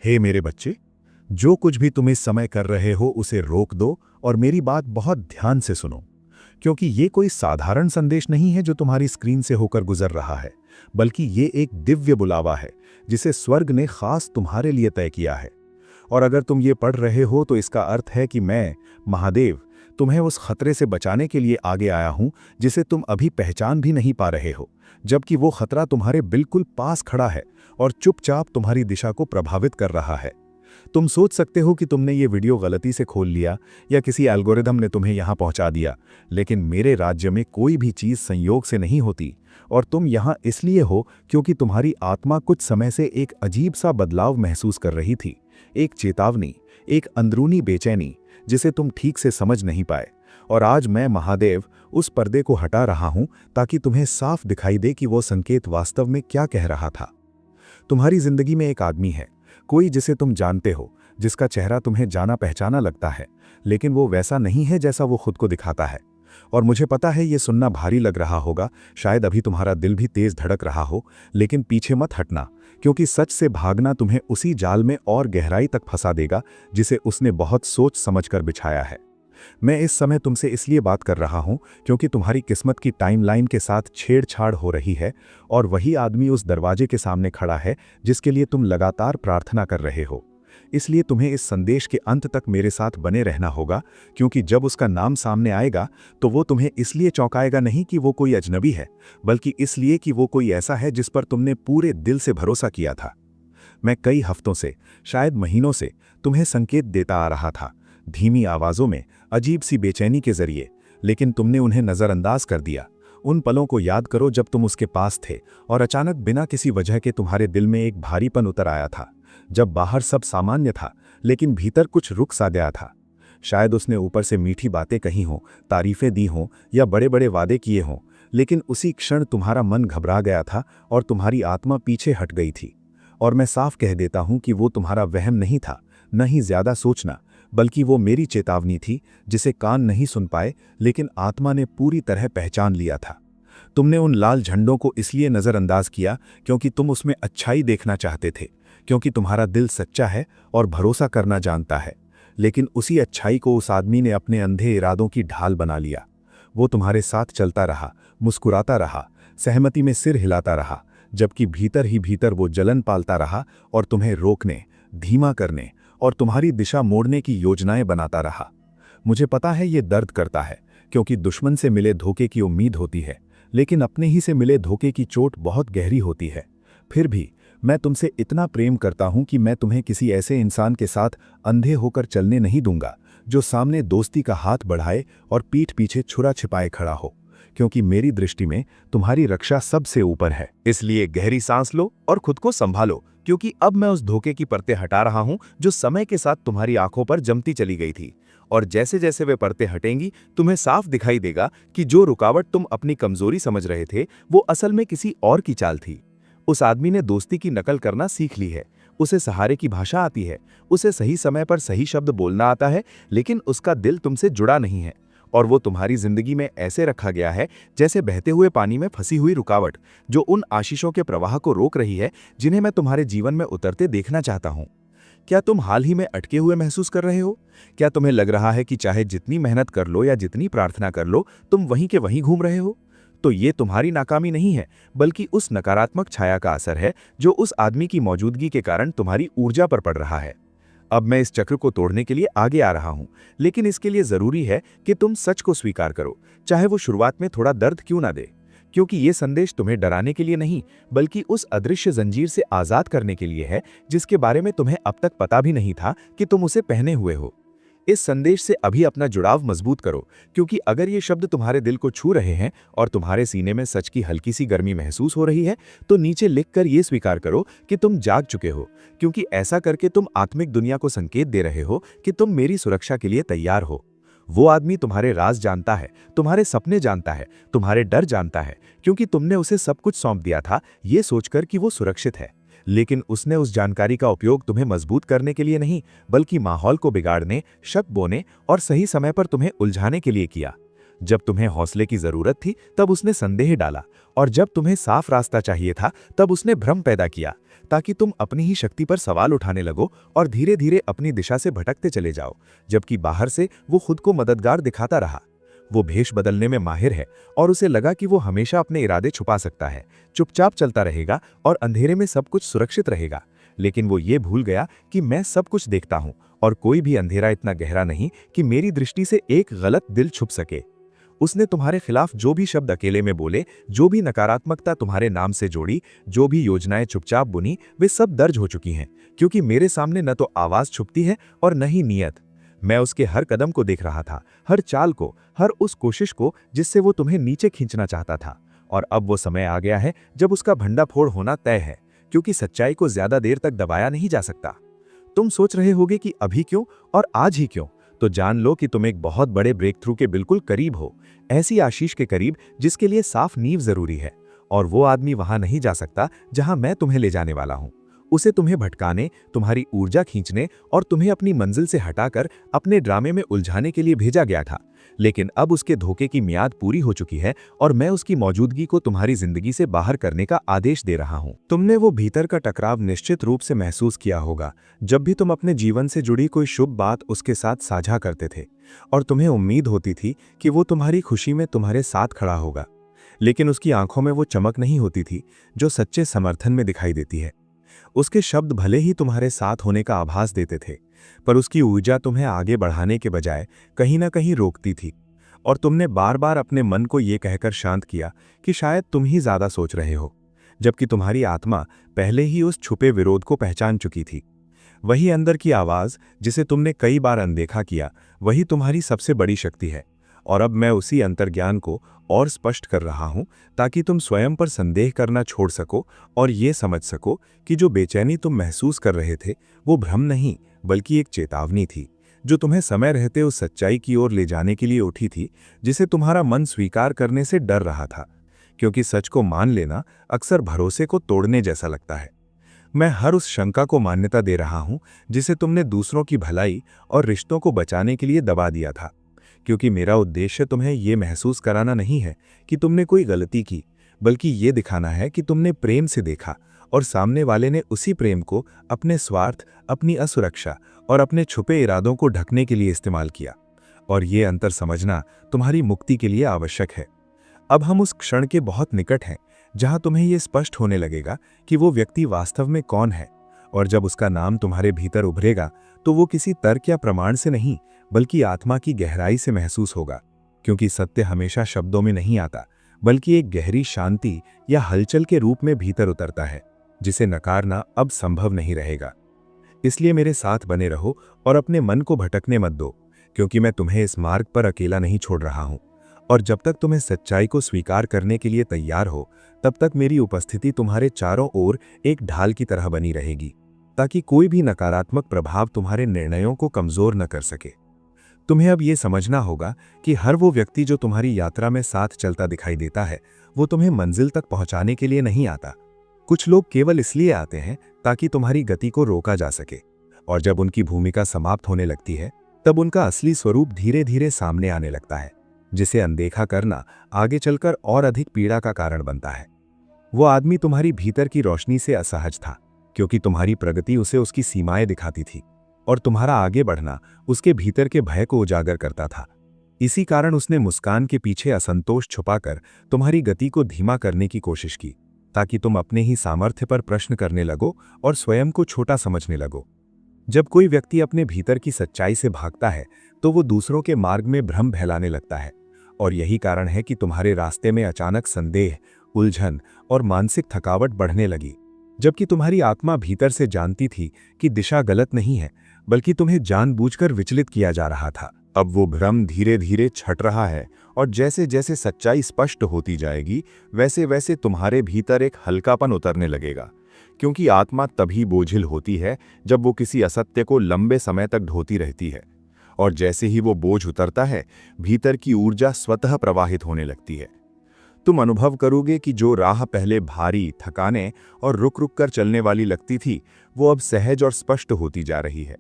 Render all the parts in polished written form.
हे मेरे बच्चे, जो कुछ भी तुम इस समय कर रहे हो उसे रोक दो और मेरी बात बहुत ध्यान से सुनो, क्योंकि ये कोई साधारण संदेश नहीं है जो तुम्हारी स्क्रीन से होकर गुजर रहा है, बल्कि ये एक दिव्य बुलावा है जिसे स्वर्ग ने खास तुम्हारे लिए तय किया है। और अगर तुम ये पढ़ रहे हो तो इसका अर्थ है कि मैं, महादेव, तुम्हें उस खतरे से बचाने के लिए आगे आया हूं जिसे तुम अभी पहचान भी नहीं पा रहे हो, जबकि वो खतरा तुम्हारे बिल्कुल पास खड़ा है और चुपचाप तुम्हारी दिशा को प्रभावित कर रहा है। तुम सोच सकते हो कि तुमने ये वीडियो गलती से खोल लिया या किसी एल्गोरिदम ने तुम्हें यहां पहुंचा दिया, लेकिन मेरे राज्य में कोई भी चीज संयोग से नहीं होती और तुम यहां इसलिए हो क्योंकि तुम्हारी आत्मा कुछ समय से एक अजीब सा बदलाव महसूस कर रही थी, एक चेतावनी, एक अंदरूनी बेचैनी जिसे तुम ठीक से समझ नहीं पाए। और आज मैं, महादेव, उस पर्दे को हटा रहा हूं ताकि तुम्हें साफ दिखाई दे कि वो संकेत वास्तव में क्या कह रहा था। तुम्हारी जिंदगी में एक आदमी है, कोई जिसे तुम जानते हो, जिसका चेहरा तुम्हें जाना पहचाना लगता है, लेकिन वो वैसा नहीं है जैसा वो खुद को दिखाता है। और मुझे पता है ये सुनना भारी लग रहा होगा, शायद अभी तुम्हारा दिल भी तेज धड़क रहा हो, लेकिन पीछे मत हटना, क्योंकि सच से भागना तुम्हें उसी जाल में और गहराई तक फंसा देगा जिसे उसने बहुत सोच समझकर बिछाया है। मैं इस समय तुमसे इसलिए बात कर रहा हूं क्योंकि तुम्हारी किस्मत की टाइमलाइन के साथ छेड़छाड़ हो रही है और वही आदमी उस दरवाजे के सामने खड़ा है जिसके लिए तुम लगातार प्रार्थना कर रहे हो। इसलिए तुम्हें इस संदेश के अंत तक मेरे साथ बने रहना होगा, क्योंकि जब उसका नाम सामने आएगा तो वो तुम्हें इसलिए चौंकाएगा नहीं कि वो कोई अजनबी है, बल्कि इसलिए कि वो कोई ऐसा है जिस पर तुमने पूरे दिल से भरोसा किया था। मैं कई हफ्तों से, शायद महीनों से तुम्हें संकेत देता आ रहा था, धीमी आवाज़ों में, अजीब सी बेचैनी के जरिए, लेकिन तुमने उन्हें नज़रअंदाज कर दिया। उन पलों को याद करो जब तुम उसके पास थे और अचानक बिना किसी वजह के तुम्हारे दिल में एक भारीपन उतर आया था, जब बाहर सब सामान्य था लेकिन भीतर कुछ रुक सा गया था। शायद उसने ऊपर से मीठी बातें कही हों, तारीफें दी हों या बड़े बड़े वादे किए हों, लेकिन उसी क्षण तुम्हारा मन घबरा गया था और तुम्हारी आत्मा पीछे हट गई थी। और मैं साफ कह देता हूं कि वो तुम्हारा वहम नहीं था, न ही ज्यादा सोचना, बल्कि वो मेरी चेतावनी थी जिसे कान नहीं सुन पाए लेकिन आत्मा ने पूरी तरह पहचान लिया था। तुमने उन लाल झंडों को इसलिए नज़रअंदाज किया क्योंकि तुम उसमें अच्छाई देखना चाहते थे, क्योंकि तुम्हारा दिल सच्चा है और भरोसा करना जानता है। लेकिन उसी अच्छाई को उस आदमी ने अपने अंधे इरादों की ढाल बना लिया। वो तुम्हारे साथ चलता रहा, मुस्कुराता रहा, सहमति में सिर हिलाता रहा, जबकि भीतर ही भीतर वो जलन पालता रहा और तुम्हें रोकने, धीमा करने और तुम्हारी दिशा मोड़ने की योजनाएं बनाता रहा। मुझे पता है ये दर्द करता है, क्योंकि दुश्मन से मिले धोखे की उम्मीद होती है, लेकिन अपने ही से मिले धोखे की चोट बहुत गहरी होती है। फिर भी मैं तुमसे इतना प्रेम करता हूं कि मैं तुम्हें किसी ऐसे इंसान के साथ अंधे होकर चलने नहीं दूंगा जो सामने दोस्ती का हाथ बढ़ाए और पीठ पीछे छुरा छिपाए खड़ा हो, क्योंकि मेरी दृष्टि में तुम्हारी रक्षा सबसे ऊपर है। इसलिए गहरी सांस लो और खुद को संभालो, क्योंकि अब मैं उस धोखे की परतें हटा रहा हूं जो समय के साथ तुम्हारी आंखों पर जमती चली गई थी। और जैसे जैसे वे परतें हटेंगी, तुम्हें साफ दिखाई देगा कि जो रुकावट तुम अपनी कमजोरी समझ रहे थे वो असल में किसी और की चाल थी। उस आदमी ने दोस्ती की नकल करना सीख ली है, उसे सहारे की भाषा आती है, उसे सही समय पर सही शब्द बोलना आता है, लेकिन उसका दिल तुमसे जुड़ा नहीं है। और वो तुम्हारी जिंदगी में ऐसे रखा गया है जैसे बहते हुए पानी में फंसी हुई रुकावट, जो उन आशीषों के प्रवाह को रोक रही है जिन्हें मैं तुम्हारे जीवन में उतरते देखना चाहता हूं। क्या तुम हाल ही में अटके हुए महसूस कर रहे हो? क्या तुम्हें लग रहा है कि चाहे जितनी मेहनत कर लो या जितनी प्रार्थना कर लो, तुम वहीं के वहीं घूम रहे हो? तो ये तुम्हारी नाकामी नहीं है, बल्कि उस नकारात्मक छाया का असर है जो उस आदमी की मौजूदगी के कारण तुम्हारी ऊर्जा पर पड़ रहा है। अब मैं इस चक्र को तोड़ने के लिए आगे आ रहा हूं, लेकिन इसके लिए जरूरी है कि तुम सच को स्वीकार करो, चाहे वो शुरुआत में थोड़ा दर्द क्यों ना दे। क्योंकि ये संदेश तुम्हें डराने के लिए नहीं, बल्कि उस अदृश्य जंजीर से आजाद करने के लिए है जिसके बारे में तुम्हें अब तक पता भी नहीं था कि तुम उसे पहने हुए हो। इस संदेश से अभी अपना जुड़ाव मजबूत करो, क्योंकि अगर ये शब्द तुम्हारे दिल को छू रहे हैं और तुम्हारे सीने में सच की हल्की सी गर्मी महसूस हो रही है, तो नीचे लिखकर ये स्वीकार करो कि तुम जाग चुके हो, क्योंकि ऐसा करके तुम आत्मिक दुनिया को संकेत दे रहे हो कि तुम मेरी सुरक्षा के लिए तैयार हो। वो आदमी तुम्हारे राज जानता है, तुम्हारे सपने जानता है, तुम्हारे डर जानता है, क्योंकि तुमने उसे सब कुछ सौंप दिया था ये सोचकर कि वो सुरक्षित है। लेकिन उसने उस जानकारी का उपयोग तुम्हें मजबूत करने के लिए नहीं, बल्कि माहौल को बिगाड़ने, शक बोने और सही समय पर तुम्हें उलझाने के लिए किया। जब तुम्हें हौसले की जरूरत थी तब उसने संदेह डाला, और जब तुम्हें साफ रास्ता चाहिए था तब उसने भ्रम पैदा किया, ताकि तुम अपनी ही शक्ति पर सवाल उठाने लगो और धीरे धीरे अपनी दिशा से भटकते चले जाओ, जबकि बाहर से वो खुद को मददगार दिखाता रहा। वो भेष बदलने में माहिर है और उसे लगा कि वो हमेशा अपने इरादे छुपा सकता है, चुपचाप चलता रहेगा और अंधेरे में सब कुछ सुरक्षित रहेगा। लेकिन वो ये भूल गया कि मैं सब कुछ देखता हूं और कोई भी अंधेरा इतना गहरा नहीं कि मेरी दृष्टि से एक गलत दिल छुप सके। उसने तुम्हारे खिलाफ जो भी शब्द अकेले में बोले, जो भी नकारात्मकता तुम्हारे नाम से जोड़ी, जो भी योजनाएं चुपचाप बुनी, वे सब दर्ज हो चुकी हैं, क्योंकि मेरे सामने न तो आवाज छुपती है और न ही नीयत। मैं उसके हर कदम को देख रहा था, हर चाल को, हर उस कोशिश को जिससे वो तुम्हें नीचे खींचना चाहता था। और अब वो समय आ गया है जब उसका भंडाफोड़ होना तय है, क्योंकि सच्चाई को ज्यादा देर तक दबाया नहीं जा सकता। तुम सोच रहे होगे कि अभी क्यों और आज ही क्यों, तो जान लो कि तुम एक बहुत बड़े ब्रेक थ्रू के बिल्कुल करीब हो, ऐसी आशीष के करीब जिसके लिए साफ नींव जरूरी है। और वो आदमी वहां नहीं जा सकता जहां मैं तुम्हें ले जाने वाला हूं। उसे तुम्हें भटकाने, तुम्हारी ऊर्जा खींचने और तुम्हें अपनी मंजिल से हटाकर अपने ड्रामे में उलझाने के लिए भेजा गया था। लेकिन अब उसके धोखे की मियाद पूरी हो चुकी है और मैं उसकी मौजूदगी को तुम्हारी जिंदगी से बाहर करने का आदेश दे रहा हूं। तुमने वो भीतर का टकराव निश्चित रूप से महसूस किया होगा जब भी तुम अपने जीवन से जुड़ी कोई शुभ बात उसके साथ साझा करते थे और तुम्हें उम्मीद होती थी कि वो तुम्हारी खुशी में तुम्हारे साथ खड़ा होगा। लेकिन उसकी आंखों में वो चमक नहीं होती थी जो सच्चे समर्थन में दिखाई देती है। उसके शब्द भले ही तुम्हारे साथ होने का आभास देते थे, पर उसकी ऊर्जा तुम्हें आगे बढ़ाने के बजाय कहीं ना कहीं रोकती थी। और तुमने बार बार अपने मन को ये कहकर शांत किया कि शायद तुम ही ज्यादा सोच रहे हो, जबकि तुम्हारी आत्मा पहले ही उस छुपे विरोध को पहचान चुकी थी। वही अंदर की आवाज जिसे तुमने कई बार अनदेखा किया, वही तुम्हारी सबसे बड़ी शक्ति है। और अब मैं उसी अंतर्ज्ञान को और स्पष्ट कर रहा हूं ताकि तुम स्वयं पर संदेह करना छोड़ सको और ये समझ सको कि जो बेचैनी तुम महसूस कर रहे थे वो भ्रम नहीं बल्कि एक चेतावनी थी, जो तुम्हें समय रहते उस सच्चाई की ओर ले जाने के लिए उठी थी जिसे तुम्हारा मन स्वीकार करने से डर रहा था। क्योंकि सच को मान लेना अक्सर भरोसे को तोड़ने जैसा लगता है। मैं हर उस शंका को मान्यता दे रहा हूं जिसे तुमने दूसरों की भलाई और रिश्तों को बचाने के लिए दबा दिया था, क्योंकि मेरा उद्देश्य तुम्हें यह महसूस कराना नहीं है कि तुमने कोई गलती की, बल्कि ये दिखाना है कि तुमने प्रेम से देखा और सामने वाले ने उसी प्रेम को अपने स्वार्थ, अपनी असुरक्षा और अपने छुपे इरादों को ढकने के लिए इस्तेमाल किया। और ये अंतर समझना तुम्हारी मुक्ति के लिए आवश्यक है। अब हम उस क्षण के बहुत निकट हैं जहां तुम्हें यह स्पष्ट होने लगेगा कि वो व्यक्ति वास्तव में कौन है। और जब उसका नाम तुम्हारे भीतर उभरेगा तो वो किसी तर्क या प्रमाण से नहीं बल्कि आत्मा की गहराई से महसूस होगा, क्योंकि सत्य हमेशा शब्दों में नहीं आता बल्कि एक गहरी शांति या हलचल के रूप में भीतर उतरता है, जिसे नकारना अब संभव नहीं रहेगा। इसलिए मेरे साथ बने रहो और अपने मन को भटकने मत दो, क्योंकि मैं तुम्हें इस मार्ग पर अकेला नहीं छोड़ रहा हूं। और जब तक तुम्हें सच्चाई को स्वीकार करने के लिए तैयार हो, तब तक मेरी उपस्थिति तुम्हारे चारों ओर एक ढाल की तरह बनी रहेगी, ताकि कोई भी नकारात्मक प्रभाव तुम्हारे निर्णयों को कमजोर न कर सके। तुम्हें अब ये समझना होगा कि हर वो व्यक्ति जो तुम्हारी यात्रा में साथ चलता दिखाई देता है, वो तुम्हें मंजिल तक पहुंचाने के लिए नहीं आता। कुछ लोग केवल इसलिए आते हैं ताकि तुम्हारी गति को रोका जा सके, और जब उनकी भूमिका समाप्त होने लगती है तब उनका असली स्वरूप धीरे धीरे सामने आने लगता है, जिसे अनदेखा करना आगे चलकर और अधिक पीड़ा का कारण बनता है। वो आदमी तुम्हारी भीतर की रोशनी से असहज था, क्योंकि तुम्हारी प्रगति उसे उसकी सीमाएं दिखाती थी और तुम्हारा आगे बढ़ना उसके भीतर के भय को उजागर करता था। इसी कारण उसने मुस्कान के पीछे असंतोष छुपाकर तुम्हारी गति को धीमा करने की कोशिश की, ताकि तुम अपने ही सामर्थ्य पर प्रश्न करने लगो और स्वयं को छोटा समझने लगो। जब कोई व्यक्ति अपने भीतर की सच्चाई से भागता है तो वो दूसरों के मार्ग में भ्रम फैलाने लगता है, और यही कारण है कि तुम्हारे रास्ते में अचानक संदेह, उलझन और मानसिक थकावट बढ़ने लगी, जबकि तुम्हारी आत्मा भीतर से जानती थी कि दिशा गलत नहीं है, बल्कि तुम्हें जानबूझकर विचलित किया जा रहा था। अब वो भ्रम धीरे धीरे छट रहा है, और जैसे जैसे सच्चाई स्पष्ट होती जाएगी वैसे वैसे तुम्हारे भीतर एक हल्कापन उतरने लगेगा, क्योंकि आत्मा तभी बोझिल होती है जब वो किसी असत्य को लंबे समय तक ढोती रहती है। और जैसे ही वो बोझ उतरता है, भीतर की ऊर्जा स्वतः प्रवाहित होने लगती है। तुम अनुभव करोगे कि जो राह पहले भारी, थकाने और रुक रुक कर चलने वाली लगती थी, वो अब सहज और स्पष्ट होती जा रही है।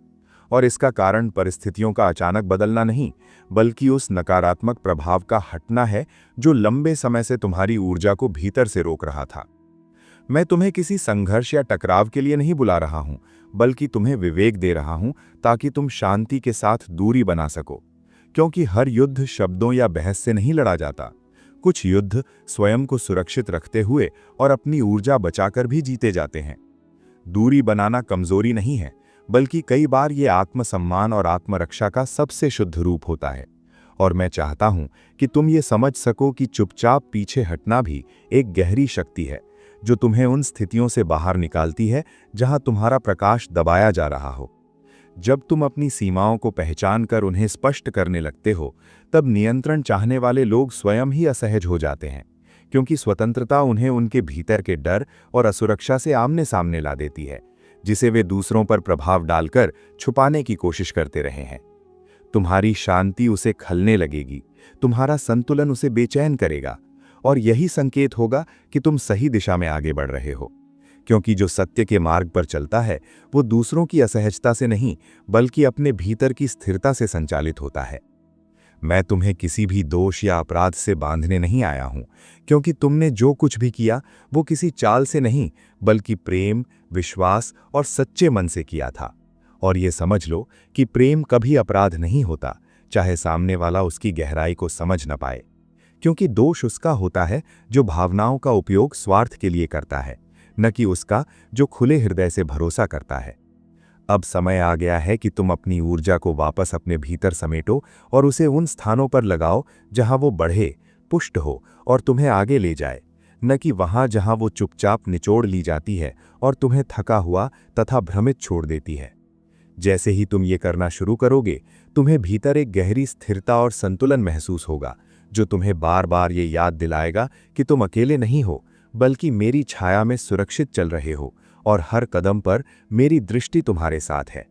और इसका कारण परिस्थितियों का अचानक बदलना नहीं, बल्कि उस नकारात्मक प्रभाव का हटना है जो लंबे समय से तुम्हारी ऊर्जा को भीतर से रोक रहा था। मैं तुम्हें किसी संघर्ष या टकराव के लिए नहीं बुला रहा हूं, बल्कि तुम्हें विवेक दे रहा हूं ताकि तुम शांति के साथ दूरी बना सको। क्योंकि हर युद्ध शब्दों या बहस से नहीं लड़ा जाता। कुछ युद्ध स्वयं को सुरक्षित रखते हुए और अपनी ऊर्जा बचाकर भी जीते जाते हैं। दूरी बनाना कमजोरी नहीं है, बल्कि कई बार ये आत्मसम्मान और आत्मरक्षा का सबसे शुद्ध रूप होता है। और मैं चाहता हूं कि तुम ये समझ सको कि चुपचाप पीछे हटना भी एक गहरी शक्ति है, जो तुम्हें उन स्थितियों से बाहर निकालती है जहां तुम्हारा प्रकाश दबाया जा रहा हो। जब तुम अपनी सीमाओं को पहचान कर उन्हें स्पष्ट करने लगते हो, तब नियंत्रण चाहने वाले लोग स्वयं ही असहज हो जाते हैं, क्योंकि स्वतंत्रता उन्हें उनके भीतर के डर और असुरक्षा से आमने सामने ला देती है, जिसे वे दूसरों पर प्रभाव डालकर छुपाने की कोशिश करते रहे हैं। तुम्हारी शांति उसे खलने लगेगी, तुम्हारा संतुलन उसे बेचैन करेगा, और यही संकेत होगा कि तुम सही दिशा में आगे बढ़ रहे हो। क्योंकि जो सत्य के मार्ग पर चलता है वो दूसरों की असहजता से नहीं, बल्कि अपने भीतर की स्थिरता से संचालित होता है। मैं तुम्हें किसी भी दोष या अपराध से बांधने नहीं आया हूं, क्योंकि तुमने जो कुछ भी किया वो किसी चाल से नहीं, बल्कि प्रेम, विश्वास और सच्चे मन से किया था। और ये समझ लो कि प्रेम कभी अपराध नहीं होता, चाहे सामने वाला उसकी गहराई को समझ न पाए। क्योंकि दोष उसका होता है जो भावनाओं का उपयोग स्वार्थ के लिए करता है, न कि उसका जो खुले हृदय से भरोसा करता है। अब समय आ गया है कि तुम अपनी ऊर्जा को वापस अपने भीतर समेटो और उसे उन स्थानों पर लगाओ जहां वो बढ़े, पुष्ट हो और तुम्हें आगे ले जाए, न कि वहां जहां वो चुपचाप निचोड़ ली जाती है और तुम्हें थका हुआ तथा भ्रमित छोड़ देती है। जैसे ही तुम ये करना शुरू करोगे, तुम्हें भीतर एक गहरी स्थिरता और संतुलन महसूस होगा, जो तुम्हें बार बार ये याद दिलाएगा कि तुम अकेले नहीं हो, बल्कि मेरी छाया में सुरक्षित चल रहे हो और हर कदम पर मेरी दृष्टि तुम्हारे साथ है।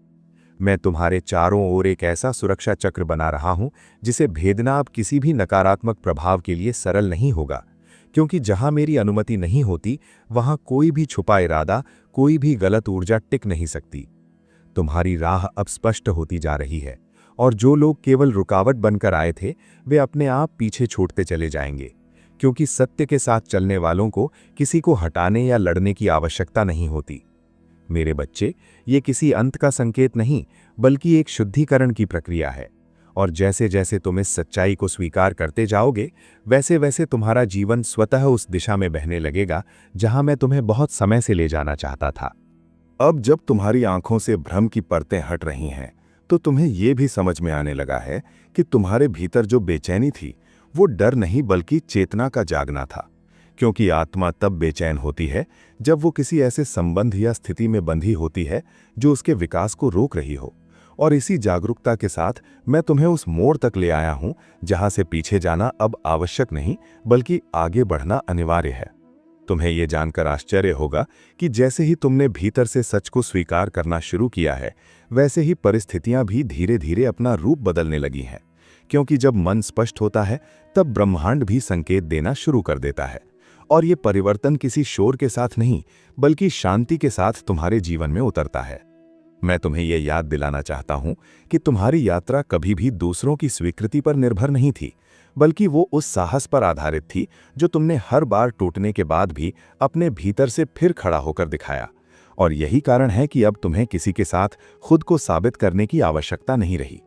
मैं तुम्हारे चारों ओर एक ऐसा सुरक्षा चक्र बना रहा हूं जिसे भेदना अब किसी भी नकारात्मक प्रभाव के लिए सरल नहीं होगा, क्योंकि जहां मेरी अनुमति नहीं होती वहां कोई भी छुपा इरादा, कोई भी गलत ऊर्जा टिक नहीं सकती। तुम्हारी राह अब स्पष्ट होती जा रही है, और जो लोग केवल रुकावट बनकर आए थे वे अपने आप पीछे छूटते चले जाएंगे, क्योंकि सत्य के साथ चलने वालों को किसी को हटाने या लड़ने की आवश्यकता नहीं होती। मेरे बच्चे, ये किसी अंत का संकेत नहीं, बल्कि एक शुद्धिकरण की प्रक्रिया है। और जैसे जैसे तुम इस सच्चाई को स्वीकार करते जाओगे, वैसे वैसे तुम्हारा जीवन स्वतः उस दिशा में बहने लगेगा जहां मैं तुम्हें बहुत समय से ले जाना चाहता था। अब जब तुम्हारी आंखों से भ्रम की परतें हट रही हैं, तो तुम्हें यह भी समझ में आने लगा है कि तुम्हारे भीतर जो बेचैनी थी वो डर नहीं, बल्कि चेतना का जागना था। क्योंकि आत्मा तब बेचैन होती है जब वो किसी ऐसे संबंध या स्थिति में बंधी होती है जो उसके विकास को रोक रही हो। और इसी जागरूकता के साथ मैं तुम्हें उस मोड़ तक ले आया हूं जहां से पीछे जाना अब आवश्यक नहीं, बल्कि आगे बढ़ना अनिवार्य है। तुम्हें यह जानकर आश्चर्य होगा कि जैसे ही तुमने भीतर से सच को स्वीकार करना शुरू किया है, वैसे ही परिस्थितियां भी धीरे धीरे अपना रूप बदलने लगी हैं। क्योंकि जब मन स्पष्ट होता है, तब ब्रह्मांड भी संकेत देना शुरू कर देता है। और ये परिवर्तन किसी शोर के साथ नहीं, बल्कि शांति के साथ तुम्हारे जीवन में उतरता है। मैं तुम्हें यह याद दिलाना चाहता हूं कि तुम्हारी यात्रा कभी भी दूसरों की स्वीकृति पर निर्भर नहीं थी, बल्कि वो उस साहस पर आधारित थी जो तुमने हर बार टूटने के बाद भी अपने भीतर से फिर खड़ा होकर दिखाया। और यही कारण है कि अब तुम्हें किसी के साथ खुद को साबित करने की आवश्यकता नहीं रही।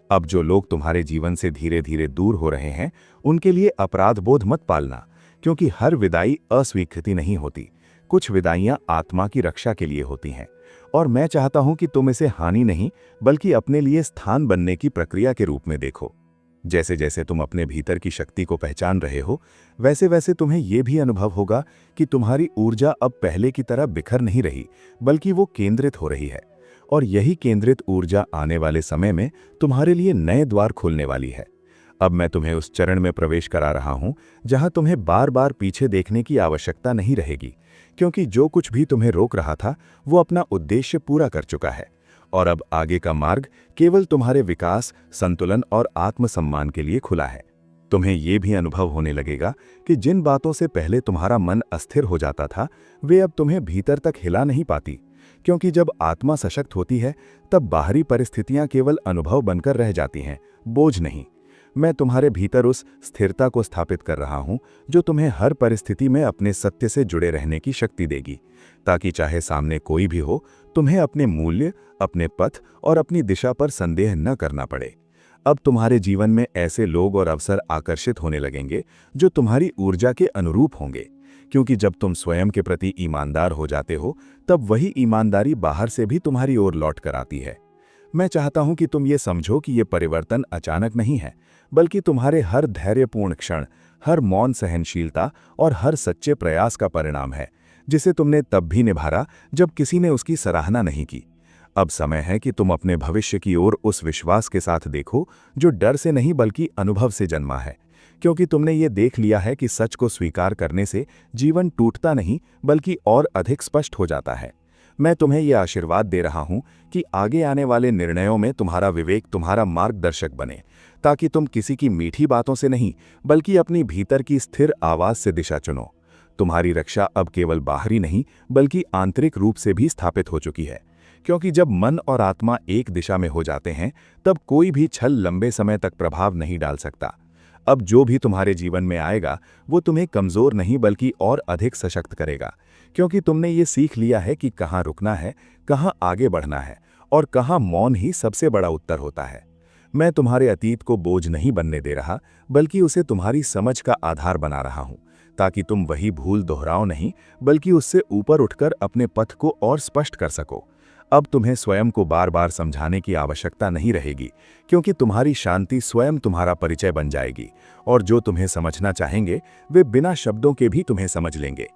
अब जो लोग तुम्हारे जीवन से धीरे धीरे दूर हो रहे हैं, उनके लिए अपराध बोध मत पालना, क्योंकि हर विदाई अस्वीकृति नहीं होती। कुछ विदाइयां आत्मा की रक्षा के लिए होती हैं, और मैं चाहता हूं कि तुम इसे हानि नहीं, बल्कि अपने लिए स्थान बनने की प्रक्रिया के रूप में देखो। जैसे जैसे तुम अपने भीतर की शक्ति को पहचान रहे हो, वैसे वैसे तुम्हें यह भी अनुभव होगा कि तुम्हारी ऊर्जा अब पहले की तरह बिखर नहीं रही, बल्कि वो केंद्रित हो रही है। और यही केंद्रित ऊर्जा आने वाले समय में तुम्हारे लिए नए द्वार खोलने वाली है। अब मैं तुम्हें उस चरण में प्रवेश करा रहा हूं जहां तुम्हें बार बार पीछे देखने की आवश्यकता नहीं रहेगी, क्योंकि जो कुछ भी तुम्हें रोक रहा था वो अपना उद्देश्य पूरा कर चुका है। और अब आगे का मार्ग केवल तुम्हारे विकास, संतुलन और आत्मसम्मान के लिए खुला है। तुम्हें यह भी अनुभव होने लगेगा कि जिन बातों से पहले तुम्हारा मन अस्थिर हो जाता था, वे अब तुम्हें भीतर तक हिला नहीं पाती, क्योंकि जब आत्मा सशक्त होती है तब बाहरी परिस्थितियां केवल अनुभव बनकर रह जाती हैं, बोझ नहीं। मैं तुम्हारे भीतर उस स्थिरता को स्थापित कर रहा हूं जो तुम्हें हर परिस्थिति में अपने सत्य से जुड़े रहने की शक्ति देगी, ताकि चाहे सामने कोई भी हो, तुम्हें अपने मूल्य, अपने पथ और अपनी दिशा पर संदेह न करना पड़े। अब तुम्हारे जीवन में ऐसे लोग और अवसर आकर्षित होने लगेंगे जो तुम्हारी ऊर्जा के अनुरूप होंगे, क्योंकि जब तुम स्वयं के प्रति ईमानदार हो जाते हो तब वही ईमानदारी बाहर से भी तुम्हारी ओर लौट कर आती है। मैं चाहता हूं कि तुम ये समझो कि ये परिवर्तन अचानक नहीं है, बल्कि तुम्हारे हर धैर्यपूर्ण क्षण, हर मौन सहनशीलता और हर सच्चे प्रयास का परिणाम है, जिसे तुमने तब भी निभाया जब किसी ने उसकी सराहना नहीं की। अब समय है कि तुम अपने भविष्य की ओर उस विश्वास के साथ देखो जो डर से नहीं बल्कि अनुभव से जन्मा है, क्योंकि तुमने ये देख लिया है कि सच को स्वीकार करने से जीवन टूटता नहीं बल्कि और अधिक स्पष्ट हो जाता है। मैं तुम्हें यह आशीर्वाद दे रहा हूं कि आगे आने वाले निर्णयों में तुम्हारा विवेक तुम्हारा मार्गदर्शक बने, ताकि तुम किसी की मीठी बातों से नहीं बल्कि अपनी भीतर की स्थिर आवाज से दिशा चुनो। तुम्हारी रक्षा अब केवल बाहरी नहीं बल्कि आंतरिक रूप से भी स्थापित हो चुकी है, क्योंकि जब मन और आत्मा एक दिशा में हो जाते हैं तब कोई भी छल लंबे समय तक प्रभाव नहीं डाल सकता। अब जो भी तुम्हारे जीवन में आएगा वो तुम्हें कमजोर नहीं बल्कि और अधिक सशक्त करेगा, क्योंकि तुमने ये सीख लिया है कि कहाँ रुकना है, कहाँ आगे बढ़ना है और कहाँ मौन ही सबसे बड़ा उत्तर होता है। मैं तुम्हारे अतीत को बोझ नहीं बनने दे रहा बल्कि उसे तुम्हारी समझ का आधार बना रहा हूँ, ताकि तुम वही भूल दोहराओ नहीं बल्कि उससे ऊपर उठकर अपने पथ को और स्पष्ट कर सको। अब तुम्हें स्वयं को बार बार समझाने की आवश्यकता नहीं रहेगी, क्योंकि तुम्हारी शांति स्वयं तुम्हारा परिचय बन जाएगी और जो तुम्हें समझना चाहेंगे वे बिना शब्दों के भी तुम्हें समझ लेंगे।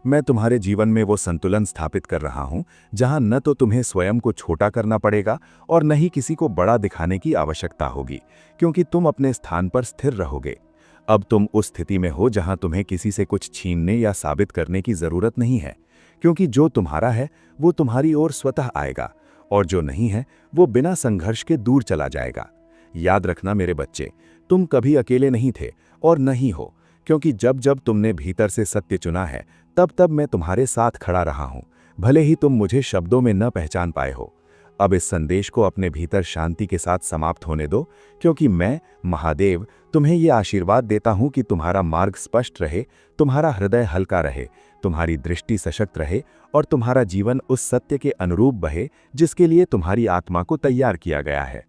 मैं तुम्हारे जीवन में वो संतुलन स्थापित कर रहा हूं जहां न तो तुम्हें स्वयं को छोटा करना पड़ेगा और न ही किसी को बड़ा दिखाने की आवश्यकता होगी, क्योंकि तुम अपने स्थान पर स्थिर रहोगे। अब तुम उस स्थिति में हो जहां तुम्हें किसी से कुछ छीनने या साबित करने की जरूरत नहीं है, क्योंकि जो तुम्हारा है वो तुम्हारी ओर स्वतः आएगा और जो नहीं है वो बिना संघर्ष के दूर चला जाएगा। याद रखना मेरे बच्चे, तुम कभी अकेले नहीं थे और नहीं हो, क्योंकि जब जब तुमने भीतर से सत्य चुना है तब तब मैं तुम्हारे साथ खड़ा रहा हूं, भले ही तुम मुझे शब्दों में न पहचान पाए हो। अब इस संदेश को अपने भीतर शांति के साथ समाप्त होने दो, क्योंकि मैं महादेव तुम्हें ये आशीर्वाद देता हूं कि तुम्हारा मार्ग स्पष्ट रहे, तुम्हारा हृदय हल्का रहे, तुम्हारी दृष्टि सशक्त रहे और तुम्हारा जीवन उस सत्य के अनुरूप बहे जिसके लिए तुम्हारी आत्मा को तैयार किया गया है।